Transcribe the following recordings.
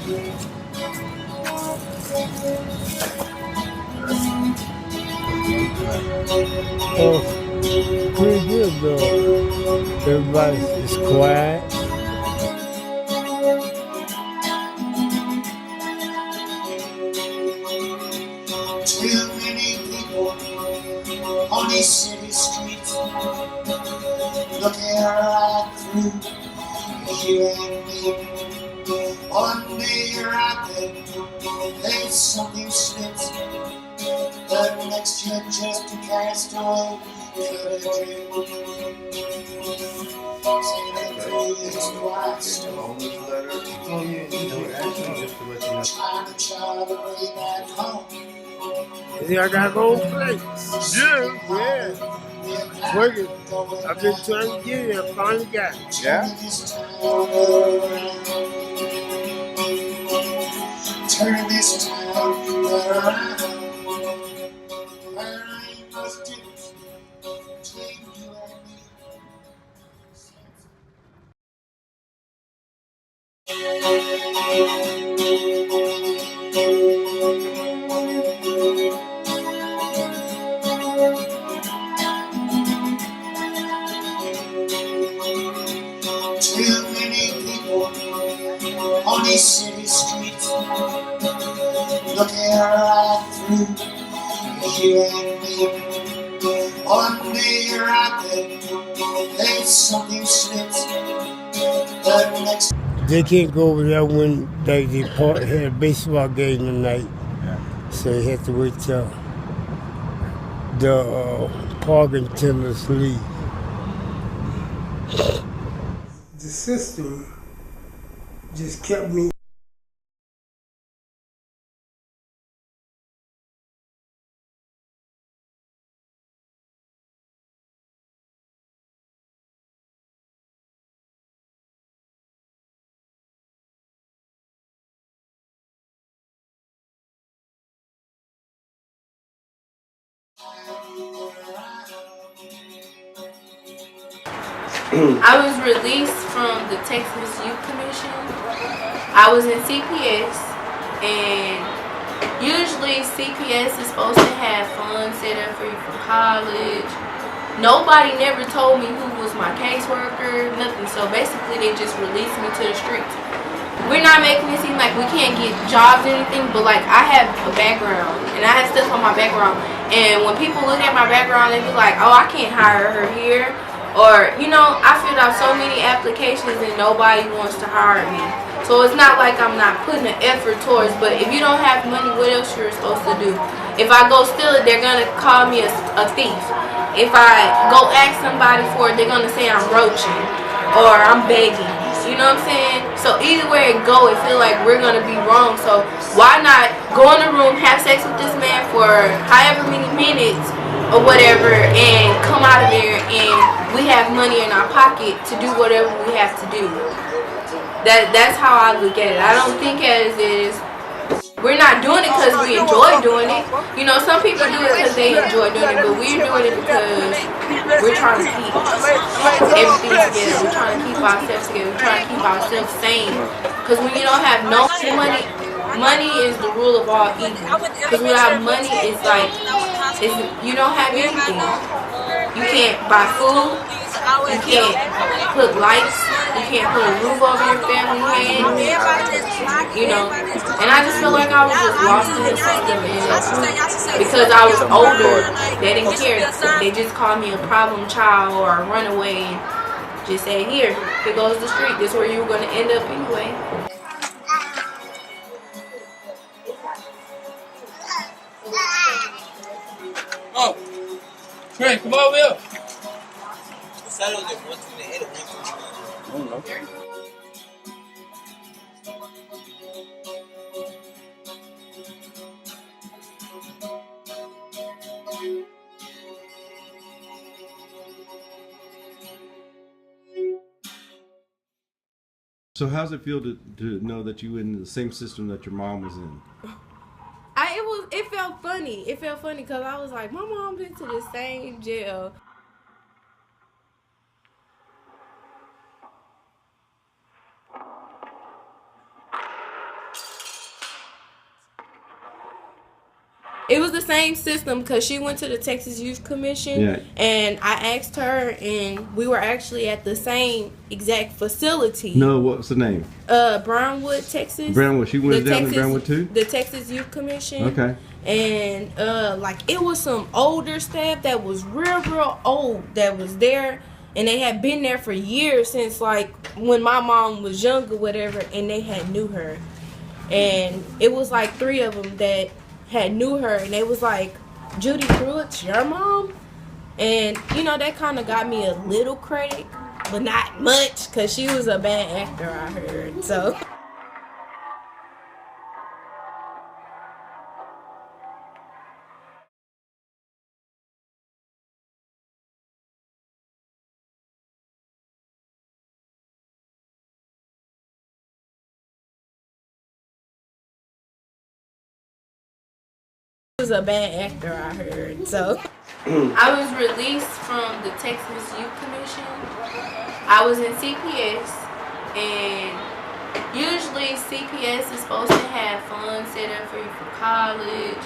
Oh, pretty good though. Everybody is quiet. Too many people on these city streets looking right through you and me. One day you're out there, then something slips, but next you're just a castaway. Could a dream sailing through this wide storm, trying to chart a way back home. Yeah, I gotta go play. Yeah. Working. I've been trying to get it. I finally got it. Yeah? Turn this town around. There ain't much difference between you and me. Too many people on these city streets looking right through you and me. One day you're out there, then something slips, but next. They can't go over there when they had a baseball game tonight. So they had to wait till the park attendants leave. The system just kept me. I was released from the Texas Youth Commission. I was in CPS, and usually CPS is supposed to have funds set up for you for college. Nobody never told me who was my caseworker, nothing. So basically they just released me to the streets. We're not making it seem like we can't get jobs or anything, but like I have a background and I have stuff on my background, and when people look at my background they be like, oh, I can't hire her here. Or, you know, I filled out so many applications and nobody wants to hire me. So it's not like I'm not putting an effort towards, but if you don't have money, what else you're supposed to do? If I go steal it, they're going to call me a thief. If I go ask somebody for it, they're going to say I'm roaching or I'm begging. You know what I'm saying? So either way it go, it feel like we're going to be wrong. So why not go in the room, have sex with this man for however many minutes or whatever, and come out of there and we have money in our pocket to do whatever we have to do. That's how I look at it. I don't think as is we're not doing it because we enjoy doing it. You know, some people do it because they enjoy doing it, but we're doing it because we're trying to keep everything together. We're trying to keep ourselves together. We're trying to keep ourselves sane. Because when you don't have no money, money is the rule of all evil. Because without money, it's like you don't have anything. You can't buy food. You can't put lights. You can't put a roof over your family head. You know. And I just feel like I was just lost in the system. And because I was older, they didn't care. They just called me a problem child or a runaway and just said, here goes the street. This is where you were going to end up anyway. Oh, Trey, come over here. I don't know. So how's it feel to know that you were in the same system that your mom was in? It felt funny. It felt funny because I was like, my mom been to the same jail. It was the same system because she went to the Texas Youth Commission, Yeah. and I asked her, and we were actually at the same exact facility. No, what's the name? Brownwood, Texas. Brownwood. She went down to Brownwood too? The Texas Youth Commission. Okay. And like it was some older staff that was real old that was there, and they had been there for years, since like when my mom was young or whatever, and they had knew her. And it was like 3 of them that had knew her, and they was like, Judy Pruitt's your mom? And you know, that kind of got me a little credit, but not much, because she was a bad actor, I heard. So was a bad actor, I heard. So I was released from the Texas Youth Commission. I was in CPS, and usually CPS is supposed to have funds set up for you for college.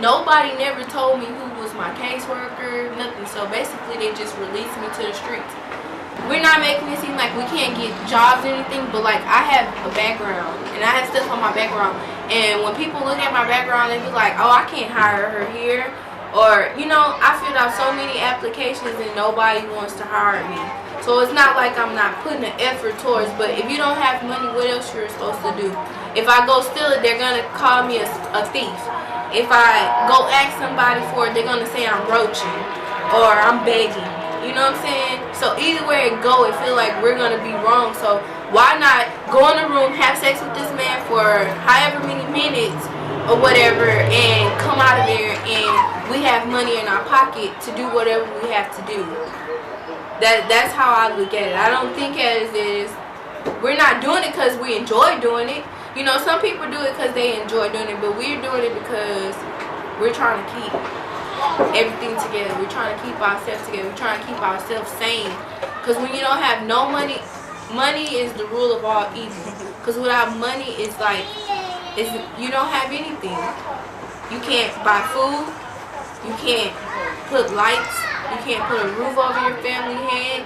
Nobody never told me who was my caseworker, nothing. So basically they just released me to the streets. We're not making it seem like we can't get jobs or anything, but like I have a background, and I have stuff on my background. And when people look at my background, they be like, oh, I can't hire her here. Or, you know, I filled out so many applications and nobody wants to hire me. So it's not like I'm not putting an effort towards, but if you don't have money, what else you're supposed to do? If I go steal it, they're going to call me a thief. If I go ask somebody for it, they're going to say I'm roaching or I'm begging. You know what I'm saying? So either way it go, it feel like we're going to be wrong. So why not go in the room, have sex with this man for however many minutes or whatever, and come out of there and we have money in our pocket to do whatever we have to do. That's how I look at it. I don't think as is we're not doing it because we enjoy doing it. You know, some people do it because they enjoy doing it, but we're doing it because we're trying to keep everything together. We're trying to keep ourselves together. We're trying to keep ourselves sane. Because when you don't have no money, money is the rule of all evil. Because without money, it's like, you don't have anything. You can't buy food. You can't put lights. You can't put a roof over your family head.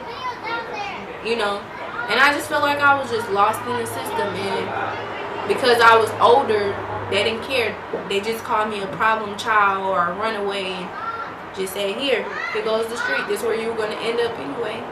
You know. And I just felt like I was just lost in the system. And because I was older, they didn't care. They just called me a problem child or a runaway and just say, here goes the street. This is where you were going to end up anyway.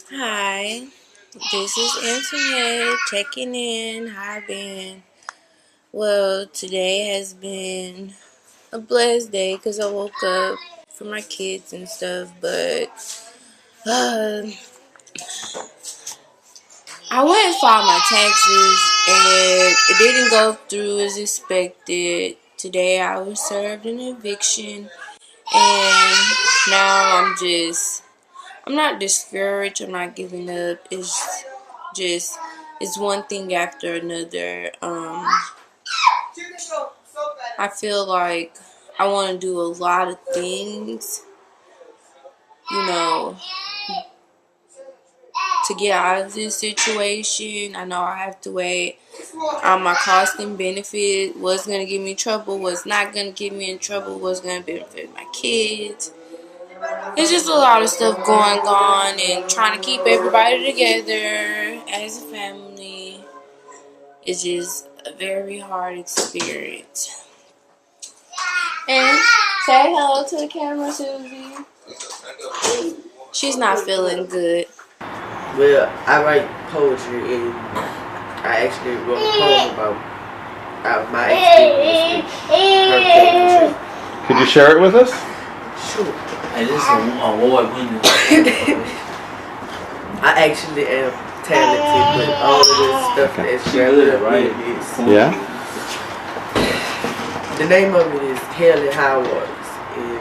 Hi, this is Antoinette checking in. Hi, Ben. Well, today has been a blessed day because I woke up for my kids and stuff, but I went and filed my taxes and it didn't go through as expected. Today I was served an eviction and now I'm not discouraged, I'm not giving up. It's one thing after another. I feel like I want to do a lot of things, you know, to get out of this situation. I know I have to weigh my cost and benefit, what's going to get me in trouble, what's not going to get me in trouble, what's going to benefit my kids. It's just a lot of stuff going on and trying to keep everybody together as a family. It's just a very hard experience. And say hello to the camera, Susie. She's not feeling good. Well, I write poetry and I actually wrote a poem about my experience with Hurricane Katrina. Could you share it with us? Sure. Hey, this is an award-winning. I actually am talented with all of this stuff that's relevant, right? Yeah. The name of it is Hell and High Waters. In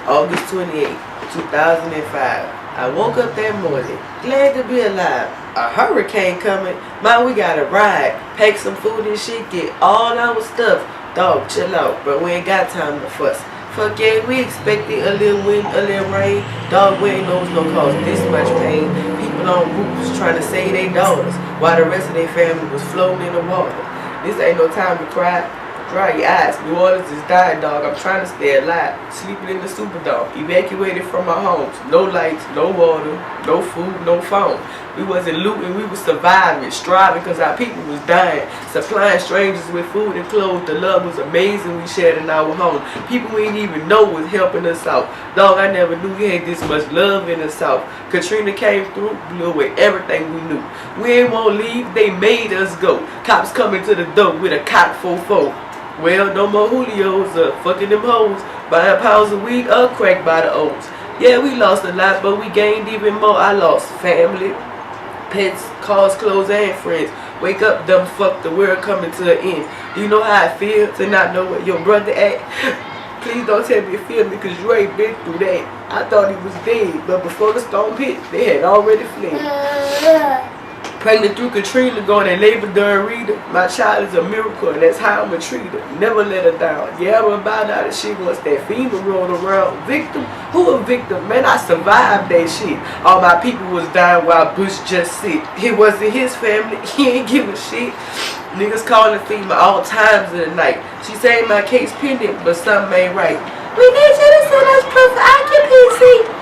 August 28, 2005, I woke up that morning, glad to be alive. A hurricane coming, man, we gotta ride. Pack some food and shit, get all our stuff. Dog, chill out, but we ain't got time to fuss. Fuck yeah, we expected a little wind, a little rain. Dog, we ain't know it's gonna cause this much pain. People on roofs trying to save their daughters, while the rest of their family was floating in the water. This ain't no time to cry. Dry your eyes. New Orleans is dying, dog. I'm trying to stay alive. Sleeping in the Superdome. Evacuated from our homes. No lights, no water, no food, no phone. We wasn't looting, we was surviving, striving because our people was dying. Supplying strangers with food and clothes. The love was amazing we shared in our home. People we didn't even know was helping us out. Dog, I never knew we had this much love in the South. Katrina came through, blew away everything we knew. We ain't want to leave, they made us go. Cops coming to the door with a cop 4-4. Well, no more Julios, fucking them hoes, buying pounds of weed, crack by the O's. Yeah, we lost a lot, but we gained even more. I lost family, pets, cars, clothes, and friends. Wake up, dumb fuck, the world coming to an end. Do you know how I feel to not know where your brother at? Please don't tell me you feel me, cause you ain't been through that. I thought he was dead, but before the storm hit, they had already fled. Pregnant through Katrina, going in labor during Rita. My child is a miracle, and that's how I'ma treat her. Never let her down. Yeah, I'm about out of shit once that FEMA rolled around. Victim? Who a victim? Man, I survived that shit. All my people was dying while Bush just sit. It wasn't his family. He ain't give a shit. Niggas calling FEMA all times of the night. She saying my case pending, but something ain't right. We need you to send us proof of occupancy.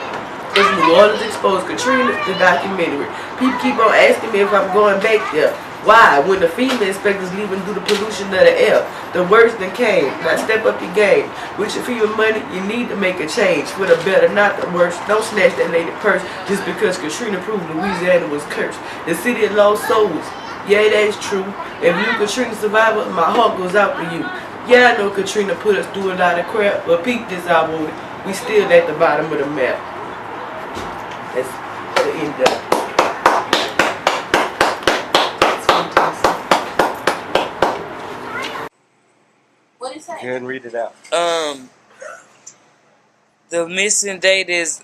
It's New Orleans Exposed, Katrina, the documentary. People keep on asking me if I'm going back there. Why? When the FEMA inspectors leaving through the pollution of the air. The worst that came. Now step up your game. With your FEMA money, you need to make a change. For the better, not the worse. Don't snatch that lady purse just because Katrina proved Louisiana was cursed. The city of lost souls. Yeah, that's true. If you Katrina survivor, my heart goes out to you. Yeah, I know Katrina put us through a lot of crap, but peep this album. We still at the bottom of the map. That's the end of it. What did you say? Go ahead and read it out. The missing date is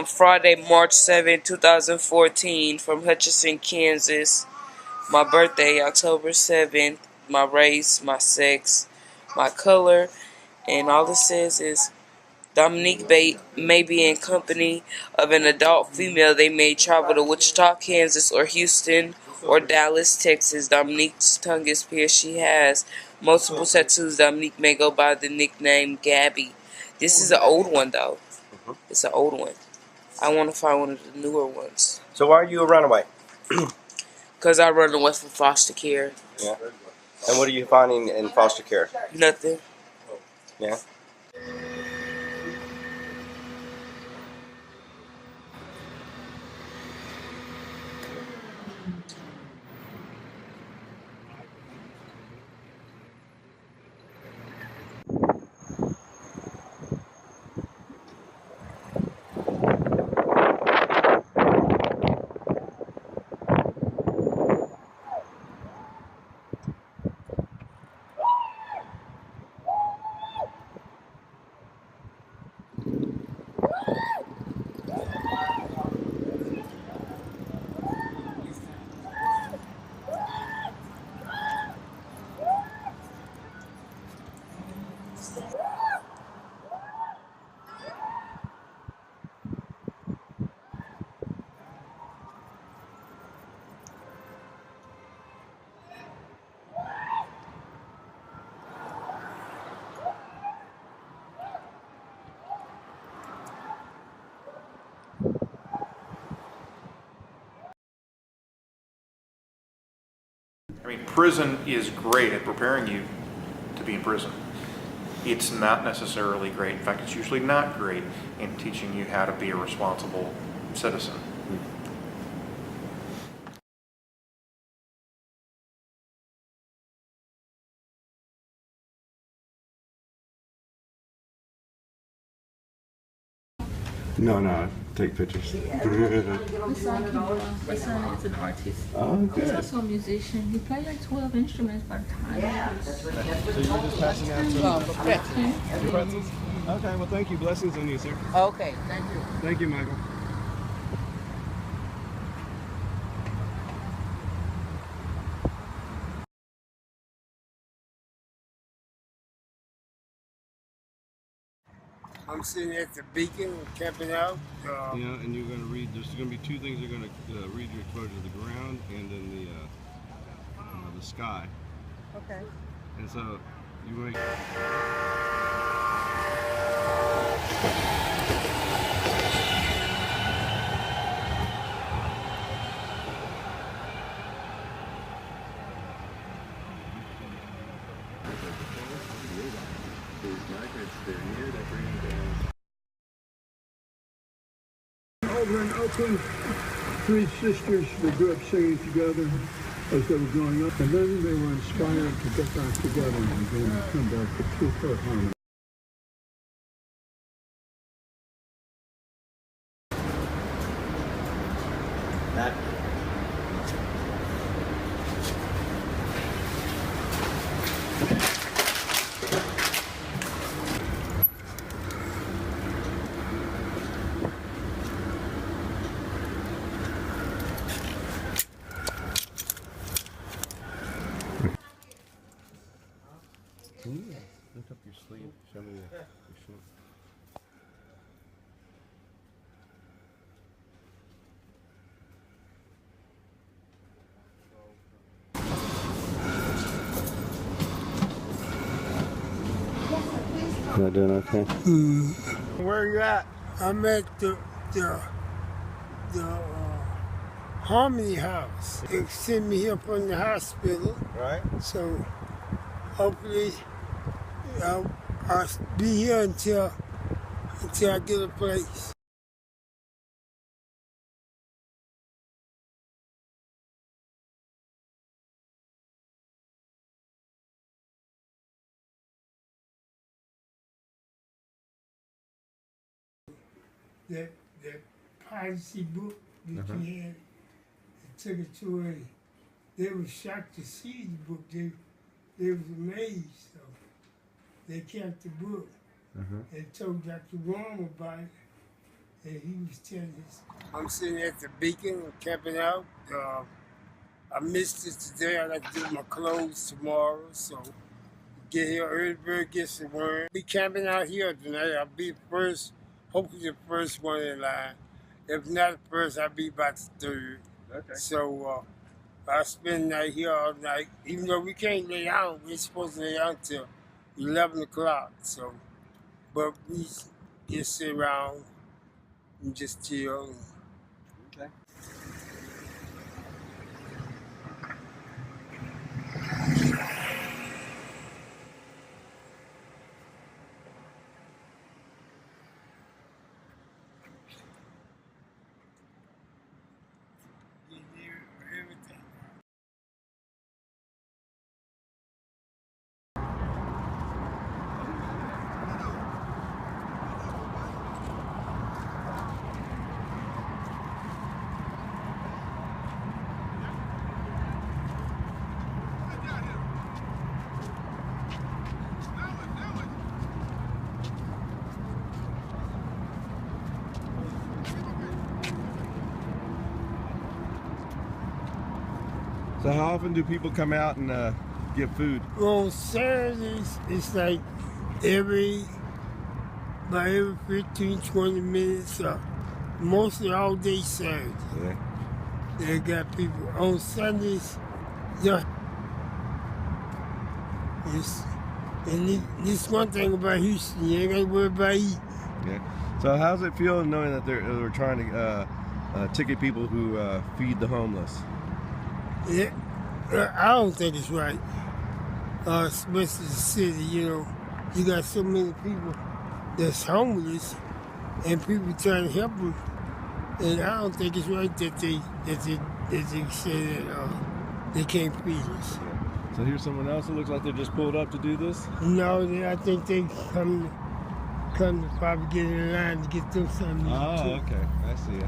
Friday, March 7, 2014, from Hutchinson, Kansas. My birthday, October 7th. My race, my sex, my color, and all it says is Dominique may be in company of an adult female. They may travel to Wichita, Kansas, or Houston, or Dallas, Texas. Dominique's tongue is pierced. She has multiple tattoos. Dominique may go by the nickname Gabby. This is an old one, though. It's an old one. I want to find one of the newer ones. So why are you a runaway? Because I run away from foster care. Yeah. And what are you finding in foster care? Nothing. Yeah. I mean, prison is great at preparing you to be in prison. It's not necessarily great. In fact, it's usually not great in teaching you how to be a responsible citizen. No, take pictures. My son is an artist. Oh, He's good. also a musician. He played like 12 instruments by the time. So you're just passing out some pretzels? Okay, well, thank you. Blessings on you, sir. Okay, thank you. Thank you, Michael. I'm sitting at the beacon, camping out. Yeah, and you're going to read, there's going to be two things. You're going to read your exposure to the ground and then the sky. Okay. And so you want to... Over in Oakland, three sisters they grew up singing together as they were growing up, and then they were inspired to get back together and then come back to true harmony. Can you lift up your sleeve? Show me your shirt. Is that doing okay? Where are you at? I'm at the Harmony House. They sent me here from the hospital. Right. So hopefully I'll be here until I get a place. That policy book that you had, I took it to her. They were shocked to see the book. They was amazed. So they kept the book. They told Dr. Warm about it, and he was telling us. I'm sitting at the beacon, camping out. I missed it today. I got to do my clothes tomorrow, so get here early bird gets the worm. Be camping out here tonight. I'll be first, hopefully the first one in line. If not the first, I'll be about the third. Okay. So I spend the night here all night. Even though we can't lay down, we're supposed to lay down till 11 o'clock. So, but we just sit around and just chill. Okay. So how often do people come out and get food? On Saturdays, it's like about every 15, 20 minutes, mostly all day Saturday. Yeah. They got people on Sundays. Yeah. And this one thing about Houston, you ain't got to worry about eating. Yeah. So how's it feel knowing that they're trying to ticket people who feed the homeless? Yeah, I don't think it's right. Especially the city, you know, you got so many people that's homeless, and people trying to help them, and I don't think it's right that they say that they can't feed us. So here's someone else that looks like they just pulled up to do this? No, I think they come to probably get in line to get them something. Oh, okay. I see.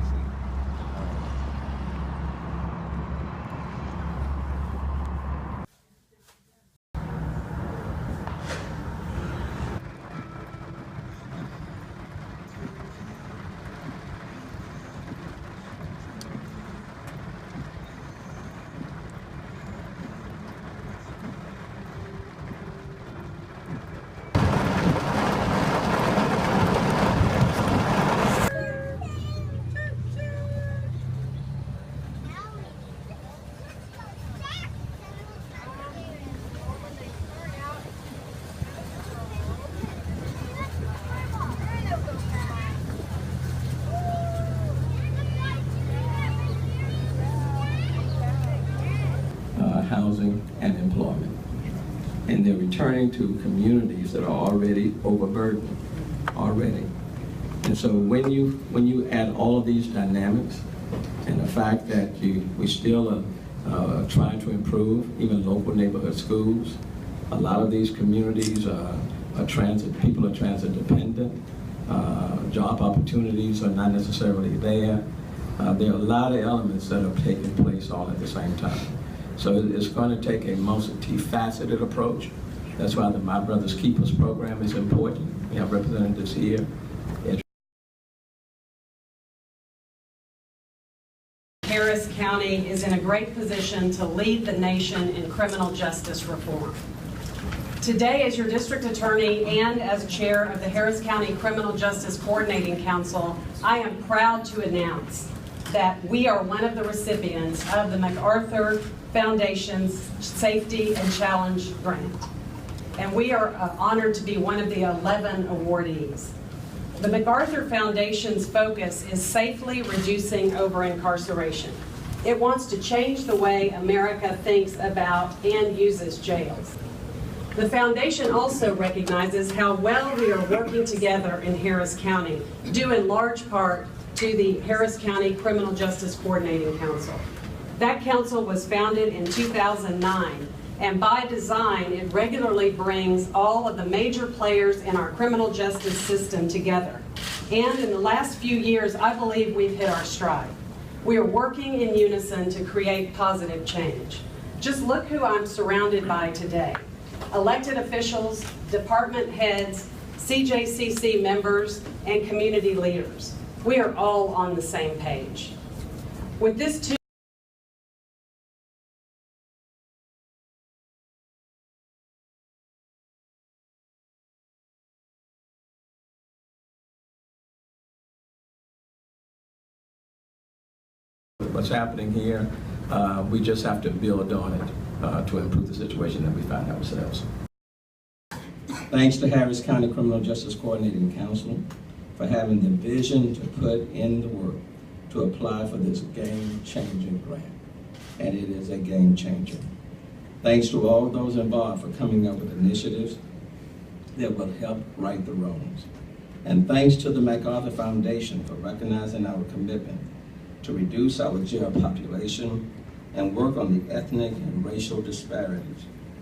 Housing and employment. And they're returning to communities that are already overburdened, already. And so when you add all of these dynamics and the fact that we still are trying to improve even local neighborhood schools, a lot of these communities are people are transit dependent, job opportunities are not necessarily there. There are a lot of elements that are taking place all at the same time. So it's going to take a multifaceted approach. That's why the My Brother's Keepers program is important. We have representatives here. Harris County is in a great position to lead the nation in criminal justice reform. Today, as your district attorney and as chair of the Harris County Criminal Justice Coordinating Council, I am proud to announce that we are one of the recipients of the MacArthur Foundation's Safety and Challenge Grant. And we are honored to be one of the 11 awardees. The MacArthur Foundation's focus is safely reducing over-incarceration. It wants to change the way America thinks about and uses jails. The foundation also recognizes how well we are working together in Harris County, due in large part to the Harris County Criminal Justice Coordinating Council. That council was founded in 2009, and by design, it regularly brings all of the major players in our criminal justice system together. And in the last few years, I believe we've hit our stride. We are working in unison to create positive change. Just look who I'm surrounded by today. Elected officials, department heads, CJCC members, and community leaders. We are all on the same page. With this what's happening here, we just have to build on it to improve the situation that we find ourselves. Thanks to Harris County Criminal Justice Coordinating Council for having the vision to put in the work to apply for this game-changing grant. And it is a game changer. Thanks to all those involved for coming up with initiatives that will help right the wrongs. And thanks to the MacArthur Foundation for recognizing our commitment to reduce our jail population and work on the ethnic and racial disparities